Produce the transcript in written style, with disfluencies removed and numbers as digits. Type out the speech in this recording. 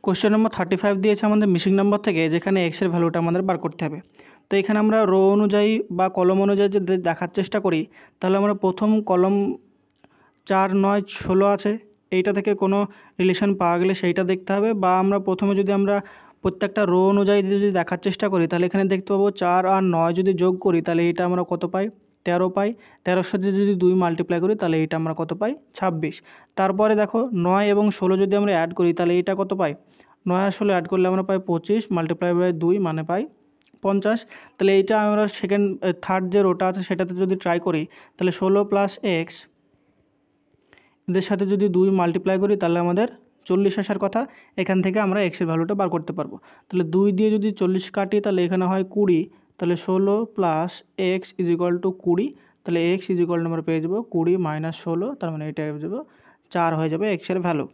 Question number 35 দিয়েছে আমাদের missing number থেকে, যেখানে এক্সের ভ্যালুটা আমাদের বার করতে হবে। তো এখানে আমরা রো অনুযায়ী বা কলম অনুযায়ী যদি দেখার চেষ্টা করি, তাহলে আমরা প্রথম কলম 4, 9, 16 আছে, এইটা থেকে কোনো রিলেশন পাওয়া গেলে সেইটা দেখতে হবে, বা আমরা প্রথমে যদি আমরা প্রত্যেকটা রো অনুযায়ী যদি দেখার চেষ্টা করি, তাহলে এখানে দেখতে পাবো 4 আর 9 যদি যোগ করি তাহলে এটা আমরা কত পাই, 13 পাই। 13-এর সাথে যদি 2 মাল্টিপ্লাই করি তাহলে এটা আমরা কত পাই, 26। তারপরে দেখো 9 এবং 16 যদি আমরা অ্যাড করি তাহলে এটা কত পাই, 9 আর 16 অ্যাড করলে আমরা পাই 25, মাল্টিপ্লাই বাই 2 মানে পাই 50। তাহলে এইটা আমরা থার্ড যে রোটা আছে সেটাতে যদি ট্রাই করি, তাহলে 16 প্লাস এক্স এদের সাথে যদি 2 মাল্টিপ্লাই করি তাহলে আমাদের 40 আসার কথা। এখান থেকে আমরা এক্সের ভ্যালুটা বার করতে পারবো। তাহলে 2 দিয়ে যদি 40 কাটি তাহলে এখানে হয় 20, তাহলে 16 plus x is equal to 20। তাহলে এক্স ইজ ইকুয়াল টু আমরা পেয়ে যাবো 20 মাইনাস 16, তার মানে এটা হয়ে যাবে 4 হয়ে যাবে এক্সের ভ্যালু।